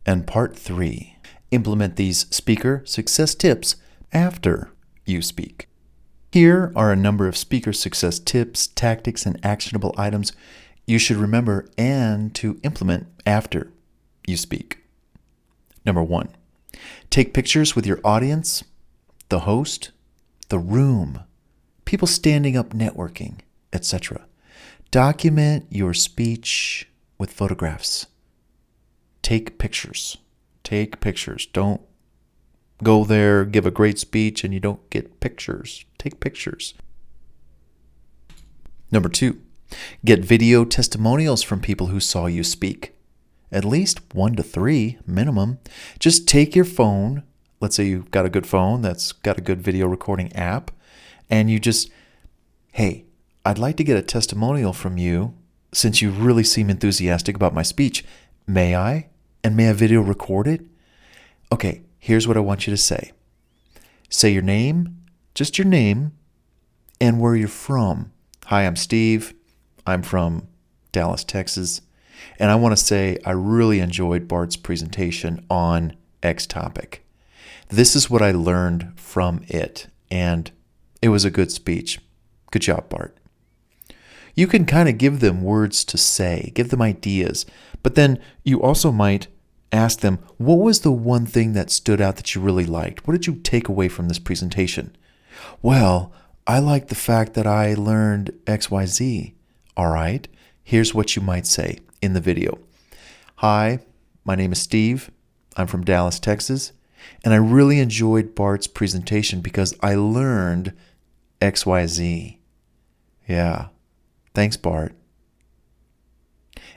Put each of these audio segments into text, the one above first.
And part 3, implement these speaker success tips after you speak. Here are a number of speaker success tips, tactics, and actionable items you should remember and to implement after you speak. Number 1, take pictures with your audience, the host, the room, people standing up networking, etc. Document your speech with photographs. Take pictures. Take pictures. Don't go there, give a great speech, and you don't get pictures. Take pictures. Number 2, get video testimonials from people who saw you speak. At least 1 to 3 minimum. Just take your phone. Let's say you've got a good phone that's got a good video recording app, and you just, hey, I'd like to get a testimonial from you since you really seem enthusiastic about my speech. May I? And may I video record it? Okay, here's what I want you to say. Say your name, just your name, and where you're from. Hi, I'm Steve. I'm from Dallas, Texas. And I want to say I really enjoyed Bart's presentation on X topic. This is what I learned from it, and it was a good speech. Good job, Bart. You can kind of give them words to say, give them ideas, but then you also might ask them, what was the one thing that stood out that you really liked? What did you take away from this presentation? Well, I like the fact that I learned XYZ. All right, here's what you might say in the video. Hi, my name is Steve. I'm from Dallas, Texas, and I really enjoyed Bart's presentation because I learned XYZ. Yeah, thanks, Bart.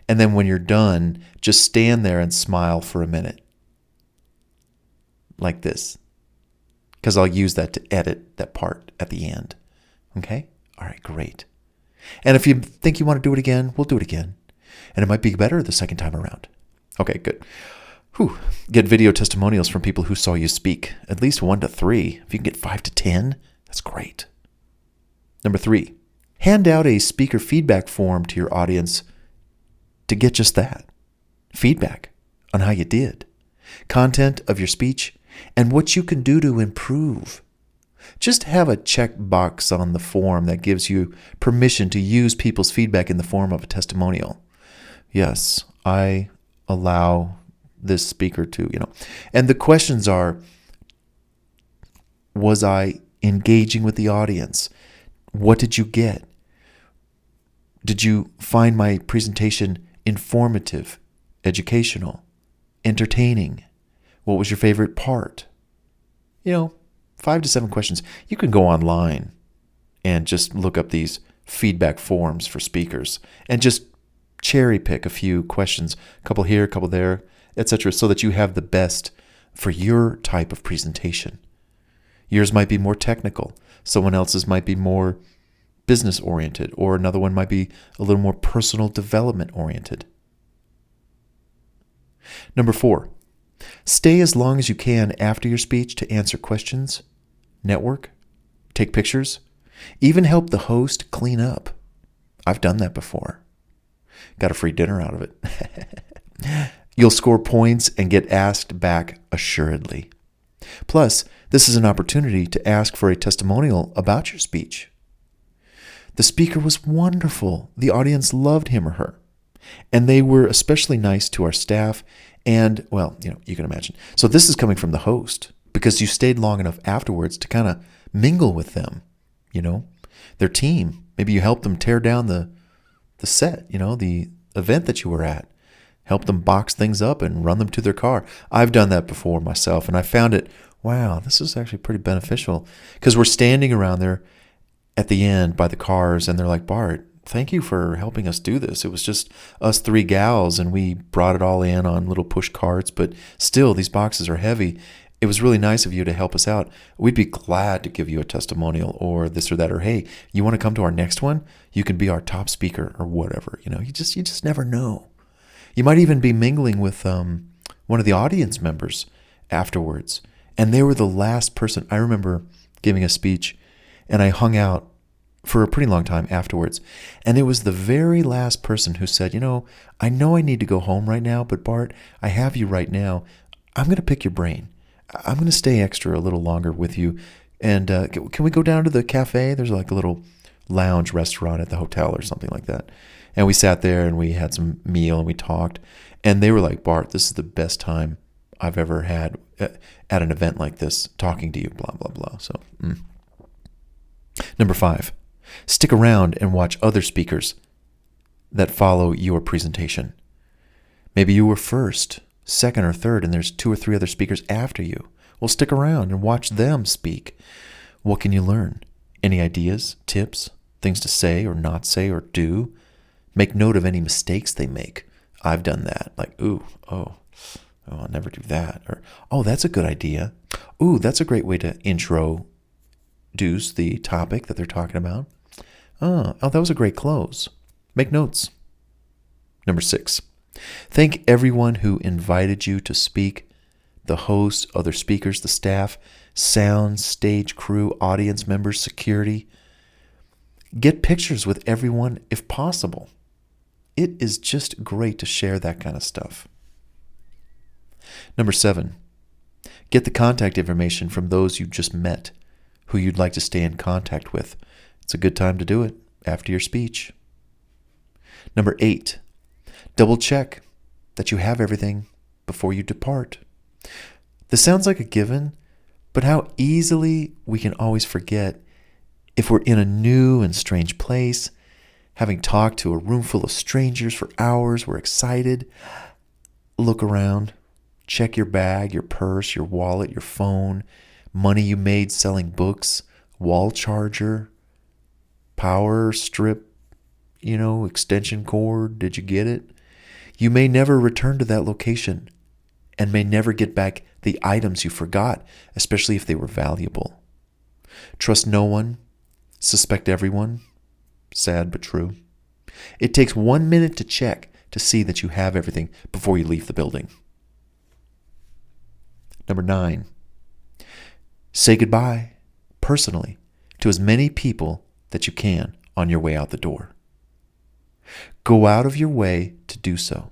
And then when you're done, just stand there and smile for a minute. Like this. Because I'll use that to edit that part at the end. Okay? All right, great. And if you think you want to do it again, we'll do it again. And it might be better the second time around. Okay, good. Whew. Get video testimonials from people who saw you speak. At least 1 to 3. If you can get 5 to 10, that's great. Number 3, hand out a speaker feedback form to your audience to get just that. Feedback on how you did, content of your speech, and what you can do to improve. Just have a checkbox on the form that gives you permission to use people's feedback in the form of a testimonial. Yes, I allow this speaker to, And the questions are, was I engaging with the audience? What did you get? Did you find my presentation informative, educational, entertaining? What was your favorite part? 5 to 7 questions. You can go online and just look up these feedback forms for speakers and just cherry pick a few questions, a couple here, a couple there, etc., so that you have the best for your type of presentation. Yours might be more technical. Someone else's might be more business oriented, or another one might be a little more personal development oriented. Number 4, stay as long as you can after your speech to answer questions, network, take pictures, even help the host clean up. I've done that before. Got a free dinner out of it. You'll score points and get asked back assuredly. Plus, this is an opportunity to ask for a testimonial about your speech. The speaker was wonderful. The audience loved him or her. And they were especially nice to our staff and, well, you can imagine. So this is coming from the host because you stayed long enough afterwards to kind of mingle with them, their team. Maybe you helped them tear down the set, the event that you were at. Help them box things up and run them to their car. I've done that before myself, and I found it, wow, this is actually pretty beneficial because we're standing around there at the end by the cars, and they're like, Bart, thank you for helping us do this. It was just us 3 gals, and we brought it all in on little push carts, but still, these boxes are heavy. It was really nice of you to help us out. We'd be glad to give you a testimonial or this or that, or hey, you want to come to our next one? You can be our top speaker or whatever. You just never know. You might even be mingling with one of the audience members afterwards, and they were the last person. I remember giving a speech, and I hung out for a pretty long time afterwards. And it was the very last person who said, I know I need to go home right now, but Bart, I have you right now. I'm going to pick your brain. I'm going to stay extra a little longer with you. And can we go down to the cafe? There's like a little lounge restaurant at the hotel or something like that. And we sat there and we had some meal and we talked. And they were like, Bart, this is the best time I've ever had at an event like this, talking to you, blah, blah, blah. So, Number 5, stick around and watch other speakers that follow your presentation. Maybe you were first, second, or third, and there's 2 or 3 other speakers after you. Well, stick around and watch them speak. What can you learn? Any ideas, tips, things to say or not say or do? Make note of any mistakes they make. I've done that. Like, I'll never do that. Or, that's a good idea. That's a great way to introduce the topic that they're talking about. That was a great close. Make notes. Number 6, thank everyone who invited you to speak. The host, other speakers, the staff, sound, stage crew, audience members, security. Get pictures with everyone if possible. It is just great to share that kind of stuff. Number 7, get the contact information from those you just met, who you'd like to stay in contact with. It's a good time to do it after your speech. Number 8, double check that you have everything before you depart. This sounds like a given, but how easily we can always forget if we're in a new and strange place, having talked to a room full of strangers for hours, we're excited. Look around, check your bag, your purse, your wallet, your phone, money you made selling books, wall charger, power strip, extension cord. Did you get it? You may never return to that location and may never get back the items you forgot, especially if they were valuable. Trust no one, suspect everyone. Sad but true. It takes 1 minute to check to see that you have everything before you leave the building. Number 9, say goodbye personally to as many people that you can on your way out the door. Go out of your way to do so.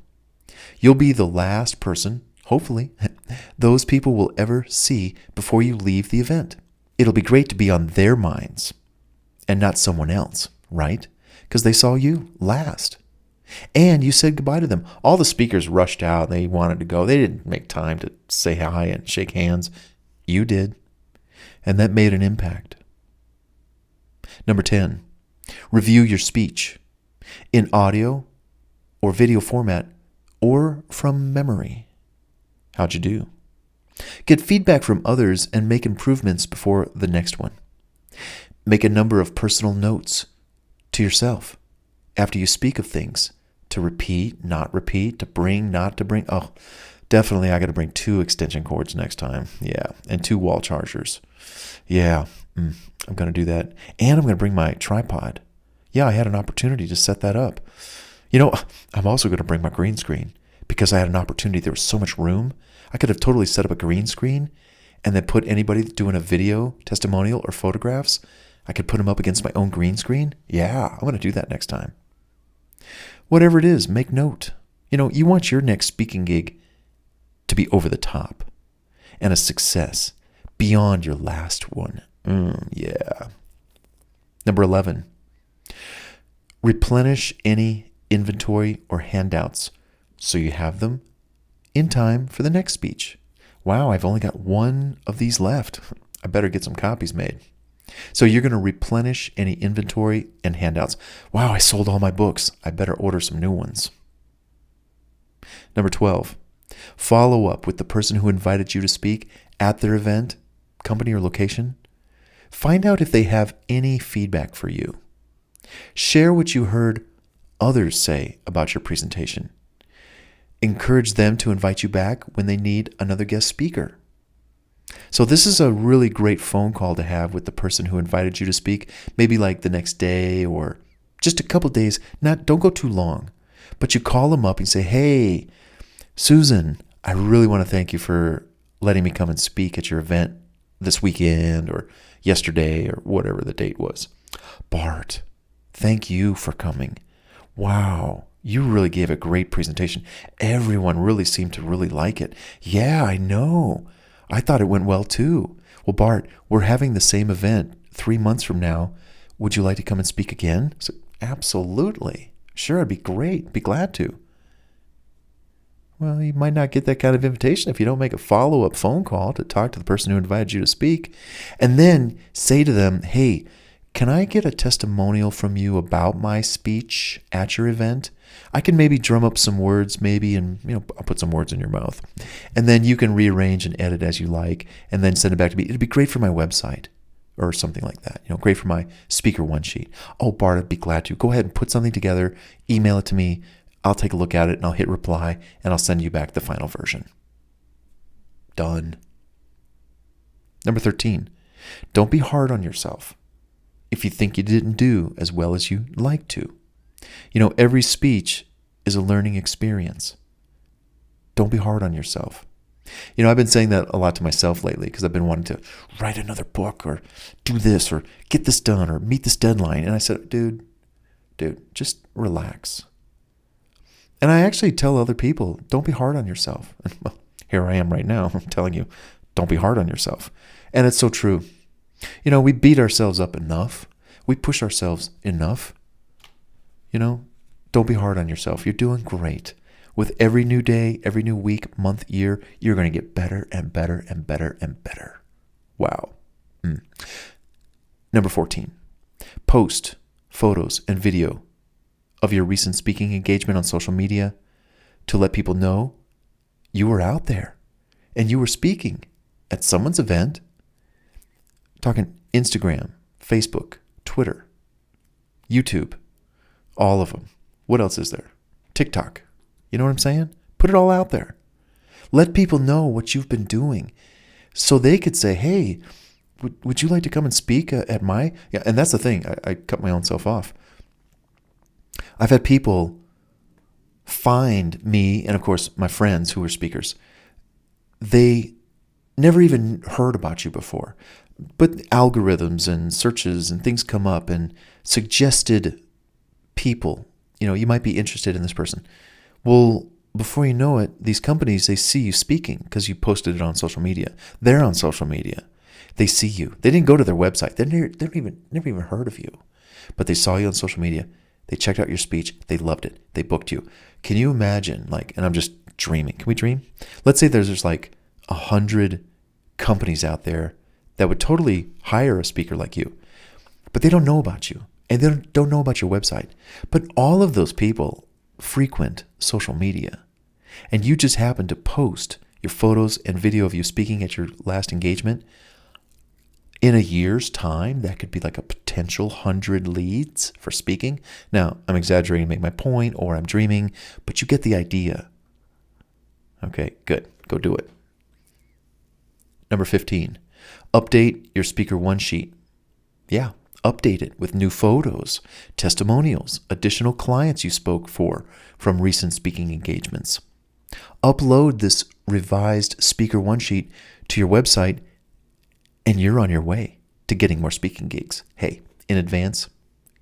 You'll be the last person, hopefully, those people will ever see before you leave the event. It'll be great to be on their minds and not someone else, right? Because they saw you last. And you said goodbye to them. All the speakers rushed out. They wanted to go. They didn't make time to say hi and shake hands. You did. And that made an impact. Number 10, review your speech in audio or video format or from memory. How'd you do? Get feedback from others and make improvements before the next one. Make a number of personal notes to yourself after you speak of things, to repeat, not repeat, to bring, not to bring. Definitely I got to bring 2 extension cords next time. Yeah, and 2 wall chargers. Yeah, I'm going to do that. And I'm going to bring my tripod. Yeah, I had an opportunity to set that up. I'm also going to bring my green screen because I had an opportunity. There was so much room. I could have totally set up a green screen and then put anybody doing a video testimonial or photographs. I could put them up against my own green screen. Yeah, I'm going to do that next time. Whatever it is, make note. You want your next speaking gig to be over the top and a success beyond your last one. Yeah. Number 11, replenish any inventory or handouts so you have them in time for the next speech. Wow, I've only got 1 of these left. I better get some copies made. So you're going to replenish any inventory and handouts. Wow, I sold all my books. I better order some new ones. Number 12, follow up with the person who invited you to speak at their event, company, or location. Find out if they have any feedback for you. Share what you heard others say about your presentation. Encourage them to invite you back when they need another guest speaker. So this is a really great phone call to have with the person who invited you to speak, maybe like the next day or just a couple days. Don't go too long, but you call them up and say, hey, Susan, I really want to thank you for letting me come and speak at your event this weekend or yesterday or whatever the date was. Bart, thank you for coming. Wow, you really gave a great presentation. Everyone really seemed to really like it. Yeah, I know. I thought it went well too. Well, Bart, we're having the same event 3 months from now. Would you like to come and speak again? So, absolutely. Sure, it'd be great. Be glad to. Well, you might not get that kind of invitation if you don't make a follow-up phone call to talk to the person who invited you to speak. And then say to them, hey, can I get a testimonial from you about my speech at your event? I can maybe drum up some words, maybe, and I'll put some words in your mouth. And then you can rearrange and edit as you like, and then send it back to me. It'd be great for my website or something like that. Great for my speaker one sheet. Oh, Bart, I'd be glad to. Go ahead and put something together, email it to me. I'll take a look at it and I'll hit reply and I'll send you back the final version. Done. Number 13, don't be hard on yourself if you think you didn't do as well as you'd like to. Every speech is a learning experience. Don't be hard on yourself. I've been saying that a lot to myself lately because I've been wanting to write another book or do this or get this done or meet this deadline. And I said, dude, just relax. And I actually tell other people, don't be hard on yourself. And well, here I am right now, I'm telling you, don't be hard on yourself. And it's so true. We beat ourselves up enough. We push ourselves enough. Don't be hard on yourself. You're doing great. With every new day, every new week, month, year, you're going to get better and better and better and better. Wow. Number 14, post photos and video of your recent speaking engagement on social media to let people know you were out there and you were speaking at someone's event. Talking Instagram, Facebook, Twitter, YouTube, all of them. What else is there? TikTok. You know what I'm saying? Put it all out there. Let people know what you've been doing so they could say, hey, would you like to come and speak at my... Yeah, and that's the thing. I cut my own self off. I've had people find me, and of course my friends who are speakers, they never even heard about you before. But algorithms and searches and things come up and suggested people, you might be interested in this person. Well, before you know it, these companies, they see you speaking because you posted it on social media. They're on social media. They see you. They didn't go to their website. They never even heard of you. But they saw you on social media. They checked out your speech. They loved it. They booked you. Can you imagine, and I'm just dreaming. Can we dream? Let's say there's 100 companies out there that would totally hire a speaker like you, but they don't know about you and they don't know about your website. But all of those people frequent social media, and you just happen to post your photos and video of you speaking at your last engagement. In a year's time, that could be like a potential 100 leads for speaking. Now, I'm exaggerating to make my point, or I'm dreaming, but you get the idea. Okay, good. Go do it. Number 15, update your speaker one sheet. Yeah, update it with new photos, testimonials, additional clients you spoke for from recent speaking engagements. Upload this revised speaker one sheet to your website, and you're on your way to getting more speaking gigs. Hey, in advance,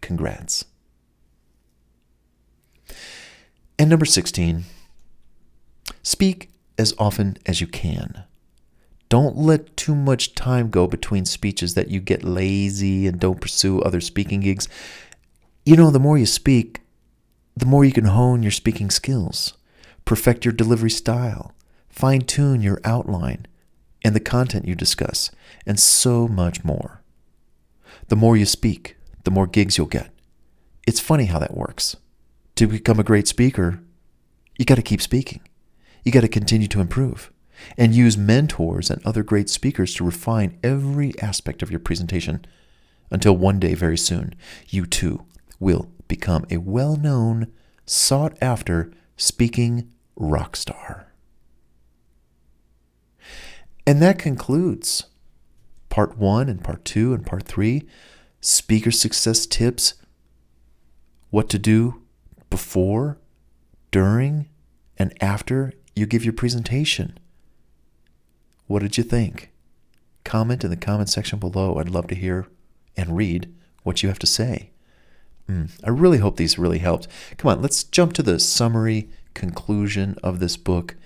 congrats. And number 16, speak as often as you can. Don't let too much time go between speeches that you get lazy and don't pursue other speaking gigs. The more you speak, the more you can hone your speaking skills, perfect your delivery style, fine-tune your outline and the content you discuss, and so much more. The more you speak, the more gigs you'll get. It's funny how that works. To become a great speaker, you got to keep speaking. You got to continue to improve and use mentors and other great speakers to refine every aspect of your presentation until one day very soon, you too will become a well-known, sought-after speaking rock star. And that concludes part 1 and part 2 and part 3, speaker success tips, what to do before, during, and after you give your presentation. What did you think? Comment in the comment section below. I'd love to hear and read what you have to say. I really hope these really helped. Come on, let's jump to the summary conclusion of this book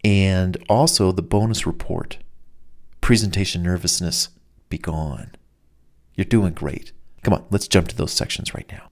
and also the bonus report. Presentation nervousness, be gone. You're doing great. Come on, let's jump to those sections right now.